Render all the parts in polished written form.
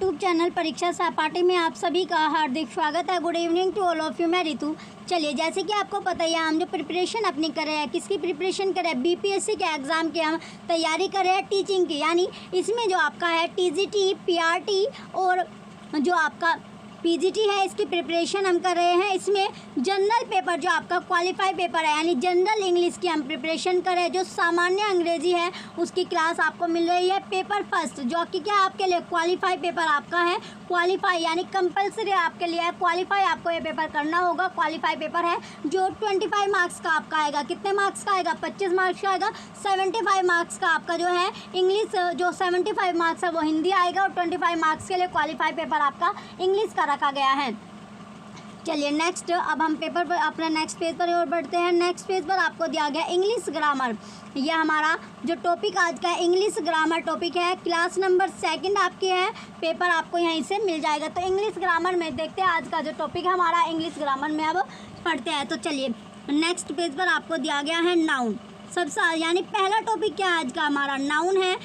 YouTube channel परीक्षा सहपाठी में आप सभी का हार्दिक स्वागत है। Good evening to all of you. मैं रितु। चलिए, जैसे कि आपको पता ही है, हम जो प्रिपरेशन अपनी कर रहे हैं, किसकी प्रिपरेशन कर रहे हैं, बीपीएससी के एग्ज़ाम की हम तैयारी कर रहे हैं टीचिंग की। यानी इसमें जो आपका है टीजीटी, पीआरटी और जो आपका पीजीटी है, इसकी प्रिपरेशन हम कर रहे हैं। इसमें जनरल पेपर जो आपका क्वालिफाई पेपर है, यानी जनरल इंग्लिश की हम प्रिपरेशन कर रहे हैं। जो सामान्य अंग्रेजी है उसकी क्लास आपको मिल रही है। पेपर फर्स्ट जो कि क्या आपके लिए क्वालिफाई पेपर आपका है। क्वालिफाई यानी कंपलसरी आपके लिए है। क्वालिफाई आपको ये पेपर करना होगा। क्वालिफाई पेपर है जो 25 मार्क्स का आपका आएगा। कितने मार्क्स का आएगा? 25 मार्क्स का आएगा। 75 मार्क्स का आपका जो है इंग्लिश, जो 75 मार्क्स है वो हिंदी आएगा और 25 मार्क्स के लिए क्वालिफाई पेपर आपका इंग्लिश का रखा गया है। चलिए नेक्स्ट, अब हम पेपर पर अपना नेक्स्ट पेज पर और बढ़ते हैं। नेक्स्ट पेज पर आपको दिया गया इंग्लिश ग्रामर। यह हमारा जो टॉपिक आज का इंग्लिश ग्रामर टॉपिक है। क्लास नंबर 2 आपकी है। पेपर आपको यहीं से मिल जाएगा। तो इंग्लिश ग्रामर में देखते हैं आज का जो टॉपिक है हमारा इंग्लिश ग्रामर में। अब पढ़ते हैं। तो चलिए नेक्स्ट पेज पर आपको दिया गया है नाउन। सबसे यानी पहला टॉपिक क्या है आज का हमारा? नाउन है।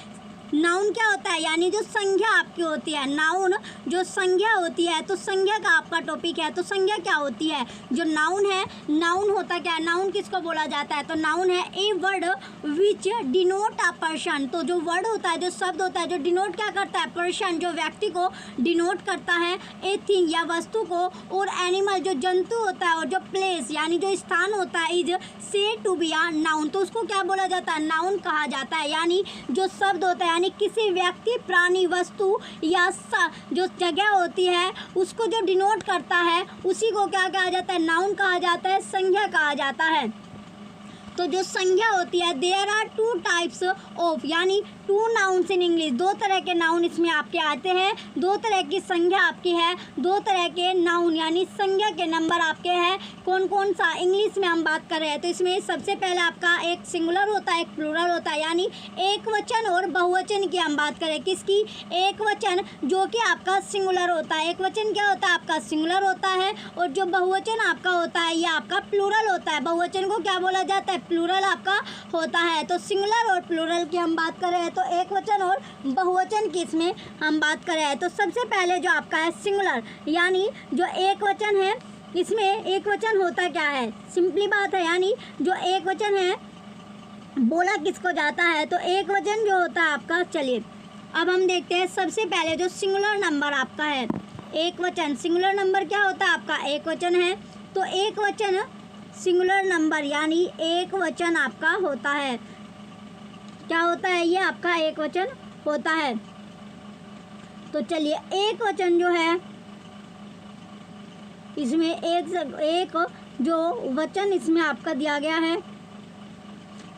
नाउन क्या होता है? यानी जो संज्ञा आपकी होती है। नाउन जो संज्ञा होती है, तो संज्ञा का आपका टॉपिक है। तो संज्ञा क्या होती है? जो नाउन है, नाउन होता क्या है? नाउन किसको बोला जाता है? तो नाउन है a word which denote a person. तो जो वर्ड होता है, जो शब्द होता है, जो डिनोट क्या करता है? पर्सन, जो व्यक्ति को डिनोट करता है। ए थिंग या वस्तु को, और एनिमल जो जंतु होता है, और जो प्लेस यानी जो स्थान होता है, इज से टू बी अ नाउन। तो उसको क्या बोला जाता है? नाउन कहा जाता है। यानी जो शब्द होता है, यानी किसी व्यक्ति, प्राणी, वस्तु या जो जगह होती है उसको जो डिनोट करता है, उसी को क्या कहा जाता है? नाउन कहा जाता है, संज्ञा कहा जाता है। तो जो संज्ञा होती है, देयर आर 2 टाइप्स ऑफ, यानी 2 नाउन्स इन इंग्लिश। 2 तरह के नाउन इसमें आपके आते हैं। 2 तरह की संज्ञा आपकी है। 2 तरह के नाउन यानी संज्ञा के नंबर आपके हैं। कौन कौन सा इंग्लिश में हम बात कर रहे हैं? तो इसमें सबसे पहले आपका एक सिंगुलर होता है, एक प्लूरल होता है। यानी एक वचन और बहुवचन की हम बात करें। किसकी? एक वचन जो कि आपका सिंगुलर होता है। एक वचन क्या होता है? आपका सिंगुलर होता है। और जो बहुवचन आपका होता है ये आपका प्लूरल होता है। बहुवचन को क्या बोला जाता है? प्लूरल आपका होता है। तो सिंगुलर और प्लूरल की हम बात कर रहे हैं। तो एक वचन और बहुवचन की इसमें हम बात कर रहे हैं। तो सबसे पहले जो आपका है सिंगुलर, यानी जो एक वचन है, इसमें एक वचन होता क्या है? सिंपली बात है, यानी जो एक वचन है बोला किसको जाता है? तो एक वचन जो होता है आपका, चलिए अब हम देखते हैं। सबसे पहले जो सिंगुलर नंबर आपका है एक वचन। सिंगुलर नंबर क्या होता है आपका? एक वचन है। तो एक वचन सिंगुलर नंबर यानी एक वचन आपका होता है। क्या होता है? ये आपका एक वचन होता है। तो चलिए एक वचन जो है इसमें एक जो वचन इसमें आपका दिया गया है,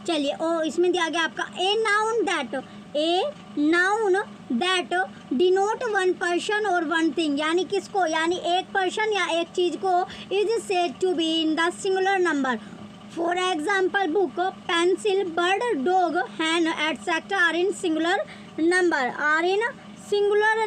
चलिए इसमें दिया गया आपका a noun that denote one person और वन थिंग। यानी किसको? यानी एक पर्सन या एक चीज़ को is said to be in the singular number. For example book, pencil, bird, dog, hen etcetera are in singular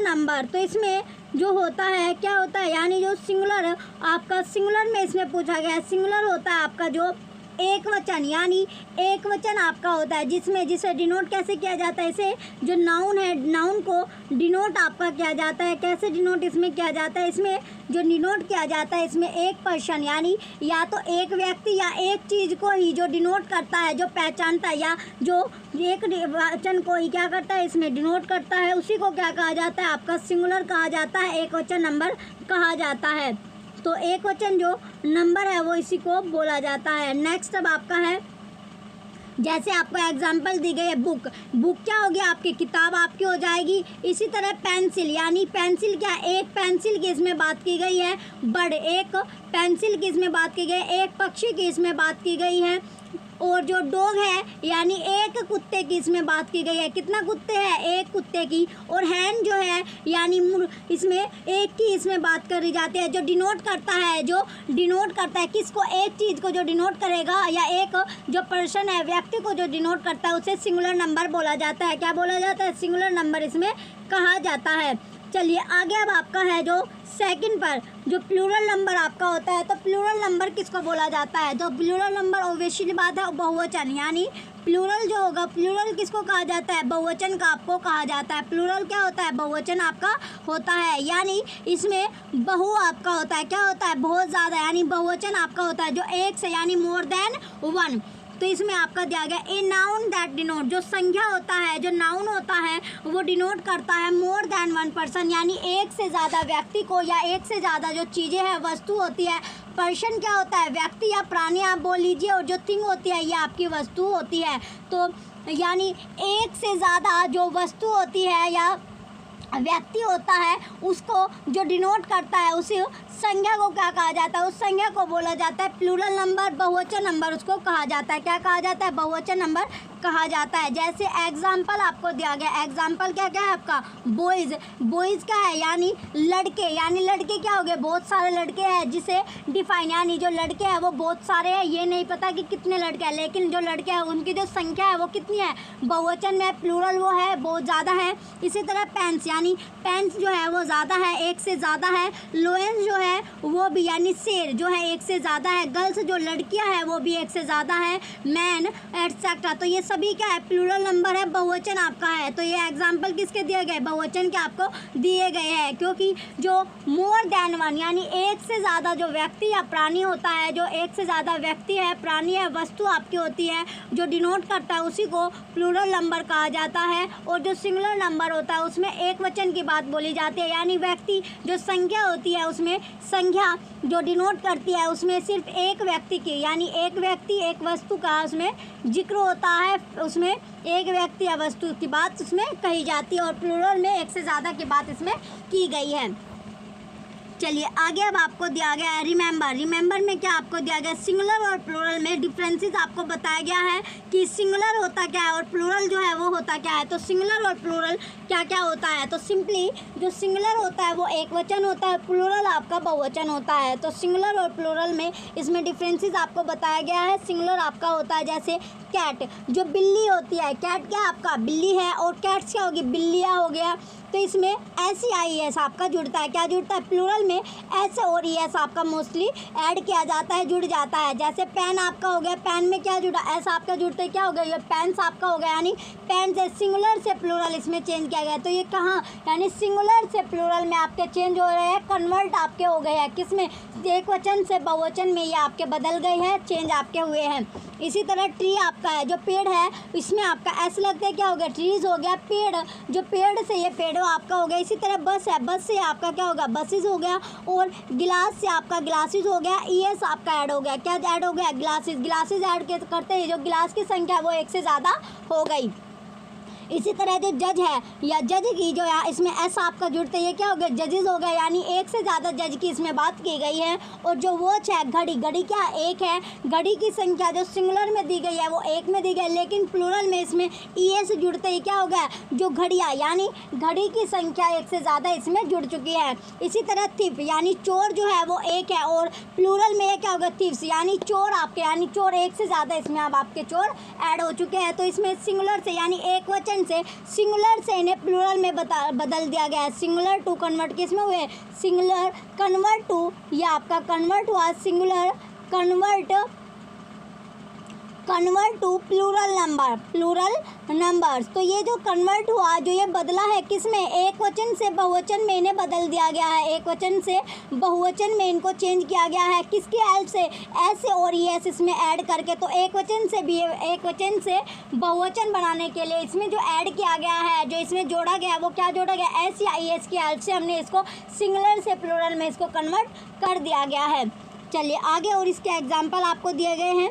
number. तो इसमें जो होता है क्या होता है? यानी जो सिंगुलर आपका, सिंगुलर में इसमें पूछा गया है, सिंगुलर होता है आपका जो एक वचन, यानी एक वचन आपका होता है जिसे डिनोट कैसे किया जाता है? इसे जो नाउन है, नाउन को डिनोट आपका किया जाता है। कैसे डिनोट इसमें किया जाता है? इसमें जो डिनोट किया जाता है, इसमें एक पर्सन यानी या तो एक व्यक्ति या एक चीज़ को ही जो डिनोट करता है, जो पहचानता है, या जो एक वचन को ही क्या करता है इसमें डिनोट करता है, उसी को क्या कहा जाता है? आपका सिंगुलर कहा जाता है, एक वचन नंबर कहा जाता है। तो एक वचन जो नंबर है वो इसी को बोला जाता है। नेक्स्ट अब आपका है, जैसे आपको एग्जाम्पल दी गई है बुक। बुक क्या होगी? आपकी किताब आपकी हो जाएगी। इसी तरह पेंसिल, यानी पेंसिल क्या? एक पेंसिल की इसमें बात की गई है। बर्ड, एक पेंसिल की इसमें बात की गई है। एक पक्षी की इसमें बात की गई है। और जो डॉग है यानी एक कुत्ते की इसमें बात की गई है। कितना कुत्ते हैं? एक कुत्ते की। और हैन जो है यानी इसमें एक की इसमें बात करी जाती है। जो डिनोट करता है किसको? एक चीज़ को जो डिनोट करेगा, या एक जो पर्सन है, व्यक्ति को जो डिनोट करता है, उसे सिंगुलर नंबर बोला जाता है। क्या बोला जाता है? सिंगुलर नंबर इसमें कहा जाता है। चलिए आगे अब आपका है जो सेकंड पर जो प्लूरल नंबर आपका होता है, तो प्लूरल नंबर किसको बोला जाता है? तो प्लूरल नंबर ऑब्वियसली बात है बहुवचन, यानी प्लूरल जो होगा, प्लूरल किसको कहा जाता है? बहुवचन का आपको कहा जाता है। प्लूरल क्या होता है? बहुवचन आपका होता है, यानी इसमें बहु आपका होता है, क्या होता है? बहुत ज़्यादा, यानी बहुवचन आपका होता है जो एक से, यानी मोर देन वन। तो इसमें आपका दिया गया ए नाउन दैट डिनोट, जो संज्ञा होता है, जो नाउन होता है, वो डिनोट करता है मोर देन वन पर्सन, यानी एक से ज़्यादा व्यक्ति को, या एक से ज़्यादा जो चीज़ें हैं, वस्तु होती है। पर्सन क्या होता है? व्यक्ति या प्राणी आप बोल लीजिए, और जो थिंग होती है ये आपकी वस्तु होती है। तो यानी एक से ज़्यादा जो वस्तु होती है या व्यक्ति होता है, उसको जो डिनोट करता है, उस संज्ञा को क्या कहा जाता है? उस संज्ञा को बोला जाता है प्लूरल नंबर, बहुवचन नंबर उसको कहा जाता है। क्या कहा जाता है? बहुवचन नंबर कहा जाता है। जैसे एग्जाम्पल आपको दिया गया, एग्जाम्पल क्या क्या है आपका? बॉयज़। बॉयज़ क्या है? यानी लड़के, यानी लड़के क्या हो गए? बहुत सारे लड़के हैं, जिसे डिफाइन, यानी जो लड़के हैं वो बहुत सारे हैं, ये नहीं पता कि कितने लड़के हैं, लेकिन जो लड़के हैं उनकी जो संख्या है वो कितनी है? बहुवचन में, प्लूरल वो है बहुत ज़्यादा है। इसी तरह पेंस, यानी पेंस जो है वो ज़्यादा है, एक से ज़्यादा है। लोएंस जो है वो भी, यानी शेर जो है एक से ज़्यादा है। गर्ल्स जो लड़कियां हैं वो भी एक से ज़्यादा है। मैन एटसेट्रा, तो ये सभी क्या है? प्लूरल नंबर है, बहुवचन आपका है। तो ये एग्जाम्पल किसके दिए गए? बहुवचन के आपको दिए गए हैं, क्योंकि जो मोर देन वन, यानी एक से ज़्यादा जो व्यक्ति या प्राणी होता है, जो एक से ज़्यादा व्यक्ति है, प्राणी है, वस्तु आपकी होती है, जो डिनोट करता है, उसी को प्लूरल नंबर कहा जाता है। और जो सिंगुलर नंबर होता है उसमें एक वचन की बात बोली जाती है, यानी व्यक्ति जो संख्या होती है उसमें संख्या जो डिनोट करती है उसमें सिर्फ एक व्यक्ति की, यानी एक व्यक्ति एक वस्तु का उसमें जिक्र होता है, उसमें एक व्यक्ति या वस्तु की बात उसमें कही जाती है। और प्लूरल में एक से ज़्यादा की बात इसमें की गई है। चलिए आगे अब आपको दिया गया है रिमेंबर। रिमेंबर में क्या आपको दिया गया? सिंगुलर और प्लूरल में डिफरेंसेस आपको बताया गया है कि सिंगुलर होता क्या है और प्लूरल जो है वो होता क्या है। तो सिंगुलर और प्लूरल क्या क्या होता है? तो सिंपली जो सिंगुलर होता है वो एक वचन होता है, प्लूरल आपका बहुवचन होता है। तो सिंगुलर और प्लूरल में इसमें डिफरेंसेस आपको बताया गया है। सिंगुलर आपका होता है जैसे कैट, जो बिल्ली होती है, कैट क्या आपका? बिल्ली है, और कैट्स क्या होगी? बिल्लियाँ हो गया। तो इसमें SEIES आपका जुड़ता है, क्या जुड़ता है? प्लूरल में S और ES आपका मोस्टली ऐड किया जाता है, जुड़ जाता है। जैसे पेन आपका हो गया, पेन में क्या जुड़ा? S आपका जुड़ते क्या हो गया? ये पेन्स आपका हो गया, यानी पेन से सिंगुलर से प्लूरल इसमें चेंज किया गया। तो ये कहाँ, यानी सिंगुलर से प्लूरल में आपके चेंज हो रहे हैं, कन्वर्ट आपके हो गए हैं। किस में? एक वचन से बहुवचन में ये आपके बदल गए हैं, चेंज आपके हुए हैं। इसी तरह ट्री आपका है, जो पेड़ है, इसमें आपका S लगता है, क्या हो गया? ट्रीज हो गया। पेड़, जो पेड़ से ये पेड़ आपका हो गया। इसी तरह बस है, बस से आपका क्या होगा? बसेस हो गया। और गिलास से आपका ग्लासेस हो गया। ES आपका ऐड हो गया, क्या ऐड हो गया? ग्लासेस। ग्लासेस ऐड करते हैं, जो गिलास की संख्या वो एक से ज़्यादा हो गई। इसी तरह जो जज है या जज की जो है, इसमें S आपका जुड़ते ये क्या हो गया? जजेस हो गया, यानी एक से ज़्यादा जज की इसमें बात की गई है। और जो वॉच है, घड़ी, घड़ी क्या एक है, घड़ी की संख्या जो सिंगुलर में दी गई है वो एक में दी गई है, लेकिन प्लूरल में इसमें ES जुड़ते ही क्या हो गया? जो घड़ियाँ, यानी घड़ी की संख्या एक से ज़्यादा इसमें जुड़ चुकी है। इसी तरह थिफ, यानी चोर जो है वो एक है, और प्लूरल में ये क्या होगा? थीव्स, यानी चोर आपके, यानी चोर एक से ज़्यादा इसमें अब आपके चोर ऐड हो चुके हैं। तो इसमें सिंगुलर से, यानी एक वचन से सिंगुलर से इन्हें प्लूरल में बदल दिया गया है। सिंगुलर टू कन्वर्ट किसमें हुए? सिंगुलर कन्वर्ट टू, ये आपका कन्वर्ट हुआ singular convert to plural number, plural numbers. तो ये जो कन्वर्ट हुआ, जो ये बदला है किसमें? एक वचन से बहुवचन में इन्हें बदल दिया गया है, एक वचन से बहुवचन में इनको चेंज किया गया है। किसकी हेल्प से? S और ES इसमें ऐड करके। तो एक वचन से भी, एक वचन से बहुवचन बनाने के लिए इसमें जो ऐड किया गया है, जो इसमें जोड़ा गया है, वो क्या जोड़ा गया? S या ES की हेल्प से हमने इसको सिंगुलर से प्लूरल में इसको कन्वर्ट कर दिया गया है। चलिए आगे, और इसके एग्जाम्पल आपको दिए गए हैं।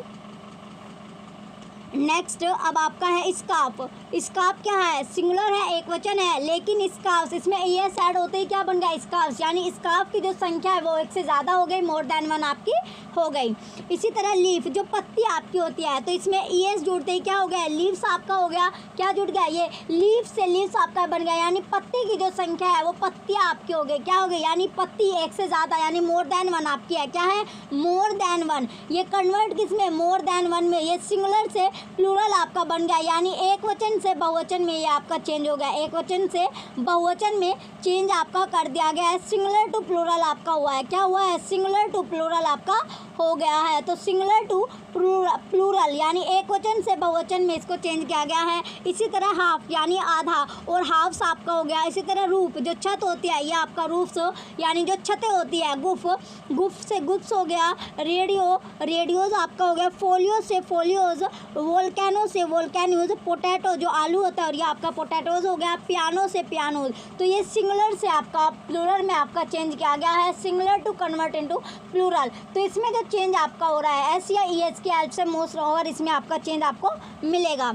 नेक्स्ट अब आपका है स्कार्फ। स्कार्फ क्या है? सिंगुलर है, एक वचन है, लेकिन स्कार्फ इसमें ES ऐड होते ही क्या बन गया? स्कार्फ, यानी स्कार्फ की जो संख्या है वो एक से ज़्यादा हो गई, मोर देन वन आपकी हो गई। इसी तरह लीफ, जो पत्ती आपकी होती है, तो इसमें ES जुड़ते ही क्या हो गया? लीव्स आपका हो गया। क्या जुड़ गया? ये लीफ से लीव्स आपका बन गया, यानी पत्ती की जो संख्या है वो पत्तियाँ आपकी हो गई, क्या हो गई? यानी पत्ती एक से ज़्यादा, यानी मोर देन वन आपकी है। क्या है? More than one. ये कन्वर्ट किसमें? मोर देन वन में। ये सिंगुलर से प्लूरल आपका बन गया, यानी एक वचन से बहुवचन में ये आपका चेंज हो गया, एक वचन से बहुवचन में चेंज आपका कर दिया गया है। सिंगुलर टू प्लूरल आपका हुआ है, क्या हुआ है, सिंगुलर टू प्लूरल आपका हो गया है। तो सिंगुलर टू प्लूरल यानी एक वचन से बहुवचन में इसको चेंज किया गया है। इसी तरह हाफ यानी आधा और हाफ्स आपका हो गया। इसी तरह रूफ जो छत होती है ये आपका रूफ्स यानी जो छतें होती है, गुफ गुफ से गुफ्स हो गया, रेडियोज आपका हो गया, फोलियो से फोलियोज, वोल्केनो से वोल्केन्यूज, पोटैटो जो आलू होता है और ये आपका पोटैटोज हो गया, पियानो से पियानोज। तो ये सिंगुलर से आपका प्लूरल में आपका चेंज किया गया है, singular to convert into plural. तो इसमें जो चेंज आपका हो रहा है एस या ई एस की हेल्प से मोस्ट ओवर इसमें आपका चेंज आपको मिलेगा।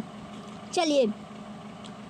चलिए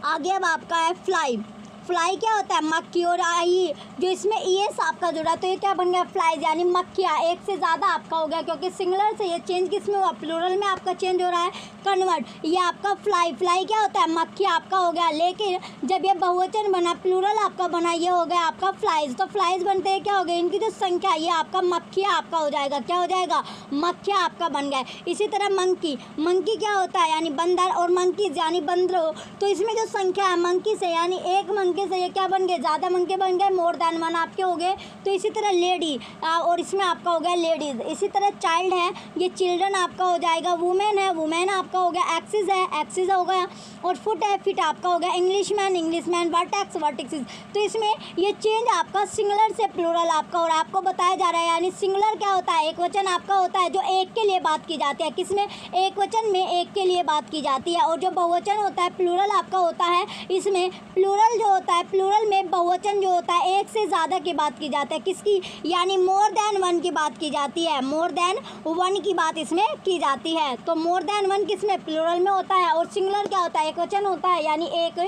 आगे अब आपका है फ्लाई। फ्लाई क्या होता है, मक्खी, और आई जो इसमें ई एस आपका जुड़ा है तो ये क्या बन गया, फ्लाइज यानी मक्खियाँ, एक से ज़्यादा आपका हो गया क्योंकि सिंगुलर से ये चेंज किस में हुआ, प्लूरल में आपका चेंज हो रहा है, कन्वर्ट। ये आपका फ्लाई, फ्लाई क्या होता है, मक्खी आपका हो गया, लेकिन जब ये बहुवचन बना प्लूरल आपका बना ये हो गया आपका फ्लाइज। तो फ्लाइज बनते हैं क्या हो गया, इनकी जो संख्या ये आपका मक्खियाँ आपका हो जाएगा, क्या हो जाएगा, मक्खियाँ आपका बन गया। इसी तरह मंकी, मंकी क्या होता है यानी बंदर, और मंकीज यानी बंदरों। तो इसमें जो संख्या है मंकी से यानी एक मंकी से ये क्या बन गए, ज़्यादा मंकी बन गए, मोर देन वन आपके हो गए। तो इसी तरह लेडी और इसमें आपका हो गया लेडीज़। इसी तरह चाइल्ड है ये चिल्ड्रन आपका हो जाएगा, वुमेन है वुमेन आपका हो गया, एक्सिस है एक्सिस हो गया, और फुट है फिट आपका हो गया, इंग्लिशमैन इंग्लिशमैन, वर्टेक्स वर्टेक्सिस। तो इसमें ये चेंज आपका सिंगुलर से प्लूरल आपका हो रहा है, आपको बताया जा रहा है। यानी सिंगुलर क्या होता है, एक वचन आपका होता है जो एक के लिए बात की जाती है, किसमें, एक वचन में एक के लिए बात की जाती है, और जो बहुवचन होता है प्लूरल आपका होता है, इसमें प्लूरल जो होता है प्लूरल में बहुवचन जो होता है एक से ज़्यादा की बात की जाती है, किसकी, यानी मोर देन वन की बात की जाती है, मोर देन वन की बात इसमें की जाती है। तो मोर देन वन किसमें, प्लूरल में होता है, और सिंगुलर क्या होता है, एक वचन होता है यानी एक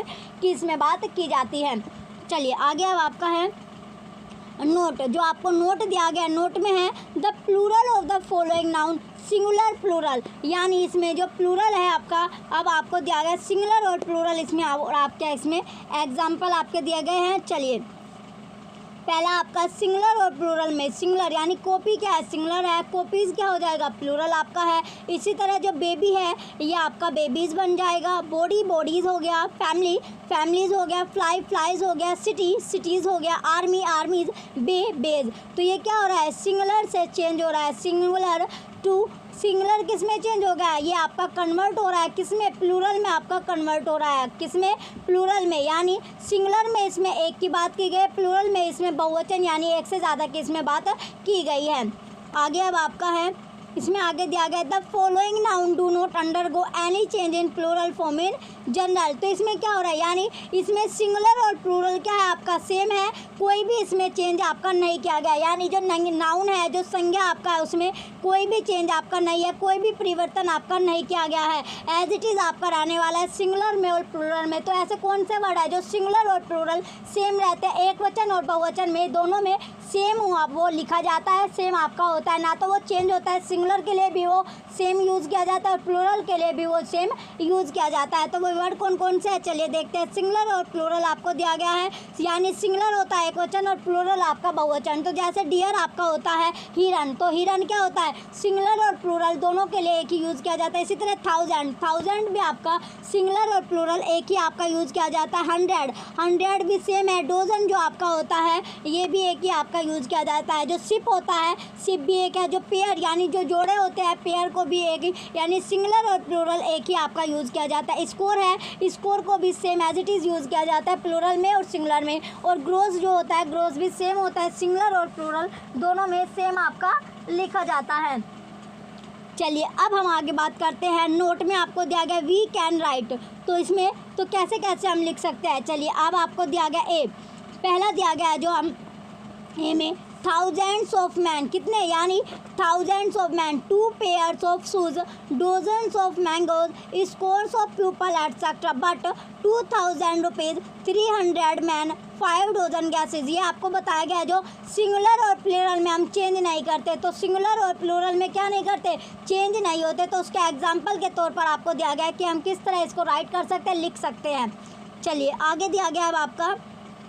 की इसमें बात की जाती है। चलिए आगे अब आपका है नोट, जो आपको नोट दिया गया नोट में है the plural of the following noun singular plural, यानी इसमें जो प्लूरल है आपका अब आपको दिया गया सिंगुलर और प्लूरल इसमें और आपके इसमें एग्जाम्पल आपके दिए गए हैं। चलिए पहला आपका सिंगुलर और प्लूरल में, सिंगुलर यानी कॉपी क्या है, सिंगुलर है, कॉपीज़ क्या हो जाएगा, प्लूरल आपका है। इसी तरह जो बेबी है ये आपका बेबीज़ बन जाएगा, बॉडी बॉडीज़ हो गया, फैमिली फैमिलीज़ हो गया, फ्लाई फ्लाइज हो गया, सिटी सिटीज़ हो गया, आर्मी आर्मीज़, बे बेज। तो ये क्या हो रहा है, सिंगुलर से चेंज हो रहा है, सिंगुलर टू सिंगुलर किस में चेंज हो गया, ये आपका कन्वर्ट हो रहा है किसमें, प्लूरल में आपका कन्वर्ट हो रहा है, किसमें, प्लूरल में। यानी सिंगुलर में इसमें एक की बात की गई, प्लूरल में इसमें बहुवचन यानी एक से ज़्यादा की इसमें बात की गई है। आगे अब आपका है इसमें आगे दिया गया the following noun do not undergo any change in plural form in general. तो इसमें क्या हो रहा है, यानी इसमें सिंगुलर और प्लूरल क्या है आपका सेम है, कोई भी इसमें चेंज आपका नहीं किया गया, यानी जो नाउन है जो संज्ञा आपका है उसमें कोई भी चेंज आपका नहीं है, कोई भी परिवर्तन आपका नहीं किया गया है, एज इट इज़ आपका रहने वाला है सिंगुलर में और प्लूरल में। तो ऐसे कौन से वर्ड है जो सिंगुलर और प्लूरल सेम रहते हैं, एक वचन और बहुवचन में दोनों में सेम वो लिखा जाता है, सेम आपका होता है, ना तो वो चेंज होता है, सिंगुलर के लिए भी वो सेम यूज़ किया जाता है और प्लूरल के लिए भी वो सेम यूज़ किया जाता है। तो वो वर्ड कौन कौन से है चलिए देखते हैं। सिंगुलर और प्लूरल आपको दिया गया है, यानी सिंगुलर होता है एक वचन और प्लूरल आपका बहुवचन। तो जैसे डियर आपका होता है हिरन, तो हिरन क्या होता है, सिंगुलर और प्लूरल दोनों के लिए एक ही यूज़ किया जाता है। इसी तरह थाउजेंड, थाउजेंड भी आपका सिंगुलर और प्लूरल एक ही आपका यूज़ किया जाता है। हंड्रेड, हंड्रेड भी सेम है। डोजन जो आपका होता है ये भी एक ही आपका यूज़ किया जाता है। जो शिप होता है शिप भी एक है। जो पेयर यानी जो जोड़े होते हैं पेयर को भी एक ही, यानी सिंगुलर और प्लूरल एक ही आपका यूज़ किया जाता है। स्कोर है, स्कोर को भी same as it is use किया जाता है प्लूरल में और सिंगुलर में। और ग्रोस जो होता है ग्रोस भी सेम होता है, सिंगुलर और प्लूरल दोनों में सेम आपका लिखा जाता है। चलिए अब हम आगे बात करते हैं। नोट में आपको दिया गया वी कैन राइट, तो इसमें तो कैसे कैसे हम लिख सकते हैं। चलिए अब आपको दिया गया ए, पहला दिया गया है जो हम ए में थाउजेंड्स ऑफ मैन, कितने यानी thousands of man, 2 pairs of shoes, dozens of mangoes, scores of people etcetera, but 2000 rupees, 300 man, 5 dozen gases. ये आपको बताया गया है जो सिंगुलर और प्लूरल में हम चेंज नहीं करते। तो सिंगुलर और प्लूरल में क्या नहीं करते, चेंज नहीं होते। तो उसके एग्जाम्पल के तौर पर आपको दिया गया है कि हम किस तरह इसको राइट कर सकते हैं, लिख सकते हैं। चलिए आगे दिया गया अब आपका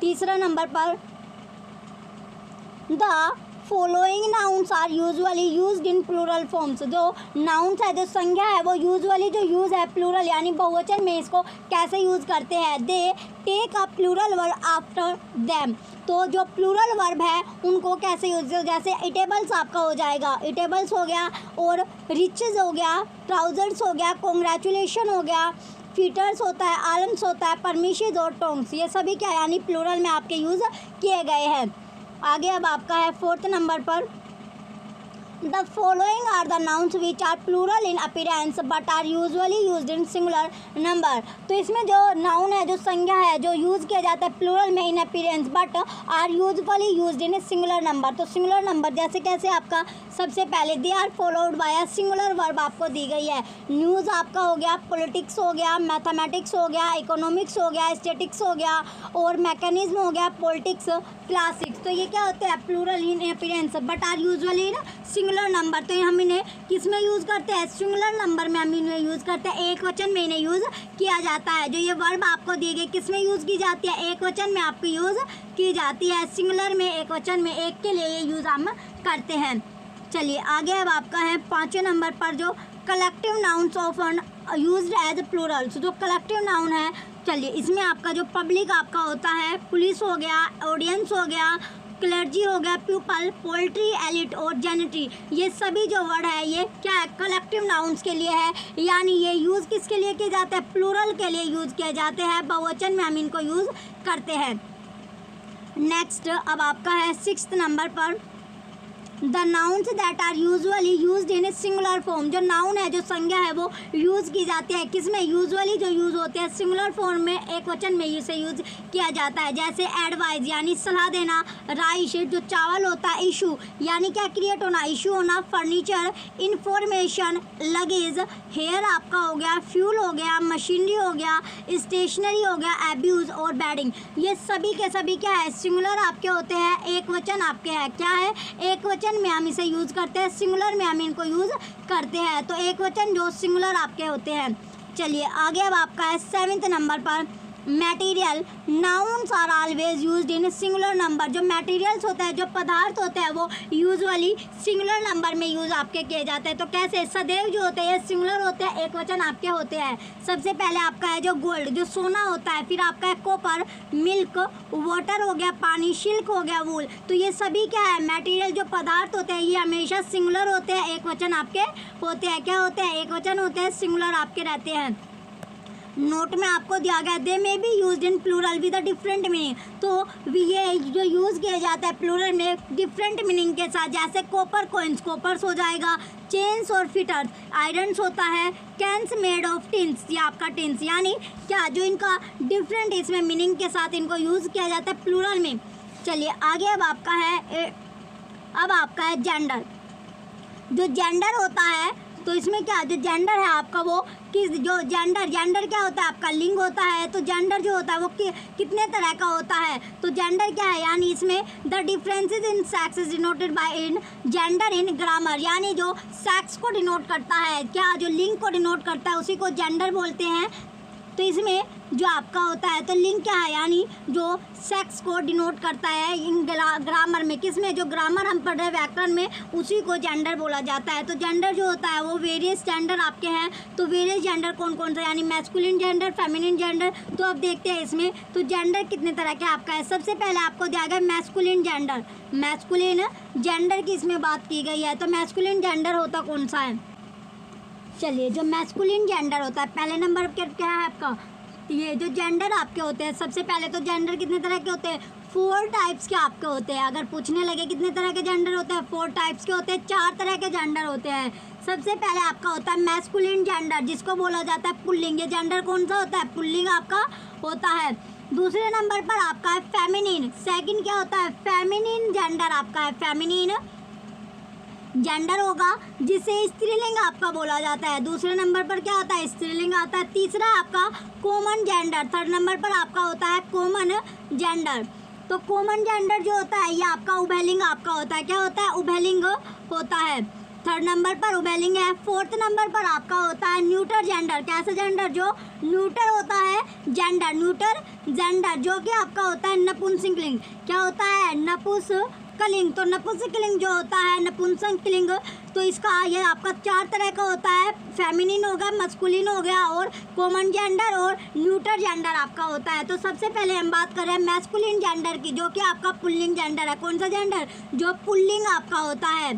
तीसरा नंबर पर the following nouns are usually used in plural forms. जो नाउन्स है, जो संज्ञा है, वो यूजुअली जो यूज़ है प्लूरल यानी बहुवचन में इसको कैसे यूज़ करते हैं? They take a plural verb after them. तो जो प्लूरल वर्ब है उनको कैसे यूज, जैसे इटेबल्स आपका हो जाएगा, इटेबल्स हो गया, और रिचेज हो गया, ट्राउजर्स हो गया, कॉन्ग्रेचुलेशन हो गया, फीटर्स होता है, आलम्स होता है, परमिशेज और टोंग्स, ये सभी क्या यानी प्लूरल में आपके यूज़ किए गए हैं। आगे अब आपका है 4th नंबर पर, the following are the nouns which are plural in appearance but are usually used in singular number. तो इसमें जो नाउन है, जो संज्ञा है, जो यूज़ किया जाता है प्लूरल में in appearance but are usually used in a singular number. तो सिंगुलर नंबर जैसे कैसे आपका, सबसे पहले they are followed by a singular verb आपको दी गई है। न्यूज़ आपका हो गया, पॉलिटिक्स हो गया, मैथमेटिक्स हो गया, इकोनॉमिक्स हो गया, स्टैटिक्स हो गया, और मैकेनिज्म हो गया, पॉलिटिक्स, क्लासिक्स। तो ये क्या होते हैं? Plural in appearance but are usually in singular number. तो हम इन्हें किस में यूज़ करते हैं? सिंगुलर नंबर में हम इन्हें यूज़ करते हैं, एक वचन में इन्हें यूज़ किया जाता है। जो ये वर्ब आपको दी गई किस में यूज़ की जाती है? एक वचन में आपको यूज़ की जाती है, सिंगुलर में, एक वचन में, एक के लिए ये यूज़ हम करते हैं। चलिए आगे अब आपका है 5वें नंबर पर, जो collective nouns often used as plurals. जो कलेक्टिव नाउन है, चलिए इसमें आपका जो पब्लिक आपका होता है, पुलिस हो गया, ऑडियंस हो गया, क्लर्जी हो गया, पीपल, पोल्ट्री, एलिट और जेनेट्री, ये सभी जो वर्ड है ये क्या है? कलेक्टिव नाउन्स के लिए है, यानी ये यूज़ किसके लिए किए जाते हैं? प्लूरल के लिए यूज़ किए जाते हैं, बहुवचन में हम इनको यूज़ करते हैं। नेक्स्ट अब आपका है 6th नंबर पर, the nouns that are usually used in a singular form. जो नाउन है, जो संज्ञा है, वो यूज़ की जाती है किसमें? यूजुअली जो यूज़ होते हैं सिंगुलर फॉर्म में, एक वचन में इसे यूज़ किया जाता है। जैसे एडवाइज यानी सलाह देना, राइस जो चावल होता है, इशू यानी क्या? क्रिएट होना, इशू होना, फर्नीचर, इंफॉर्मेशन, लगेज, हेयर आपका हो गया, फ्यूल हो गया, मशीनरी हो गया, स्टेशनरी हो गया, एब्यूज़ और बैडिंग, ये सभी के सभी क्या है? सिंगुलर आपके होते हैं, एक वचन आपके है। क्या है? एक वचन में हम इसे यूज़ करते हैं, सिंगुलर में हम इनको यूज़ करते हैं। तो एक वचन जो सिंगुलर आपके होते हैं। चलिए आगे अब आपका है 7th नंबर पर, material nouns are always used in singular number. जो मटेरियल्स होता है, जो पदार्थ होते हैं, वो यूजुअली सिंगुलर नंबर में यूज़ आपके किए जाते हैं। तो कैसे? सदैव जो होते हैं ये सिंगुलर होते हैं, एक वचन आपके होते हैं। सबसे पहले आपका है जो गोल्ड, जो सोना होता है, फिर आपका है कॉपर, मिल्क, वाटर हो गया, पानी, सिल्क हो गया, वूल। तो ये सभी क्या है? मटेरियल जो पदार्थ होते हैं, ये हमेशा सिंगुलर होते हैं, एक वचन आपके होते हैं। क्या होते हैं? एक वचन होते हैं, सिंगुलर आपके रहते हैं। नोट में आपको दिया गया they may be used in plural with a different meaning. तो ये जो यूज़ किया जाता है प्लूरल में डिफरेंट मीनिंग के साथ, जैसे कॉपर कोइंस, कॉपर्स हो जाएगा, चेन्स और फिटर्स, आयरन्स होता है, कैंस मेड ऑफ टिन्स, ये आपका टिन्स, यानी क्या? जो इनका डिफरेंट इसमें मीनिंग के साथ इनको यूज़ किया जाता है प्लूरल में। चलिए आगे अब आपका है जेंडर। जो जेंडर होता है, तो इसमें क्या? जो जेंडर है आपका, वो किस, जो जेंडर क्या होता है? आपका लिंग होता है। तो जेंडर जो होता है वो कितने तरह का होता है? तो जेंडर क्या है? यानी इसमें the differences in sex is denoted by in gender in grammar, यानी जो सेक्स को डिनोट करता है, क्या? जो लिंग को डिनोट करता है उसी को जेंडर बोलते हैं। तो इसमें जो आपका होता है, तो लिंग क्या है? यानी जो सेक्स को डिनोट करता है इन ग्रामर में, किसमें? जो ग्रामर हम पढ़ रहे हैं व्याकरण में, उसी को जेंडर बोला जाता है। तो जेंडर जो होता है वो वेरियस जेंडर आपके हैं। तो वेरियस जेंडर कौन कौन सा? यानी मैस्कुलिन जेंडर, फेमिनिन जेंडर। तो अब देखते हैं इसमें तो जेंडर कितने तरह के आपका है। सबसे पहले आपको दिया गया मैस्कुलिन जेंडर। मैस्कुलिन जेंडर की इसमें बात की गई है। तो मैस्कुलिन जेंडर होता कौन सा है? चलिए, जो मैस्कुलिन जेंडर होता है, पहले नंबर पर क्या है आपका? ये जो जेंडर आपके होते हैं, सबसे पहले तो जेंडर कितने तरह के होते हैं? 4 टाइप्स के आपके होते हैं। अगर पूछने लगे कितने तरह के जेंडर होते हैं, 4 टाइप्स के होते हैं, 4 तरह के जेंडर होते हैं। सबसे पहले आपका होता है मैस्कुलिन जेंडर, जिसको बोला जाता है पुल्लिंग। ये जेंडर कौन सा होता है? पुल्लिंग आपका होता है। दूसरे नंबर पर आपका है फेमिनिन। सेकंड क्या होता है? फेमिनिन जेंडर आपका है, फेमिनिन जेंडर होगा, जिसे स्त्रीलिंग आपका बोला जाता है। दूसरे नंबर पर क्या आता है? स्त्रीलिंग आता है। तीसरा आपका कॉमन जेंडर। थर्ड नंबर पर आपका होता है कॉमन जेंडर। तो कॉमन जेंडर जो होता है ये आपका उभयलिंग आपका होता है। क्या होता है? उभयलिंग होता है। थर्ड नंबर पर उभयलिंग है। फोर्थ नंबर पर आपका होता है न्यूटर जेंडर। कैसा जेंडर? जो न्यूटर होता है जेंडर, न्यूटर जेंडर, जो कि आपका होता है नपुंसकलिंग। क्या होता है? कलिंग, तो नपुंसकलिंग जो होता है, नपुंसकलिंग, तो इसका ये आपका 4 तरह का होता है। फेमिनिन हो गया, मस्कुलिन हो गया, और कॉमन जेंडर और न्यूटर जेंडर आपका होता है। तो सबसे पहले हम बात कर रहे हैं मैस्कुलिन जेंडर की, जो कि आपका पुल्लिंग जेंडर है। कौन सा जेंडर? जो पुल्लिंग आपका होता है।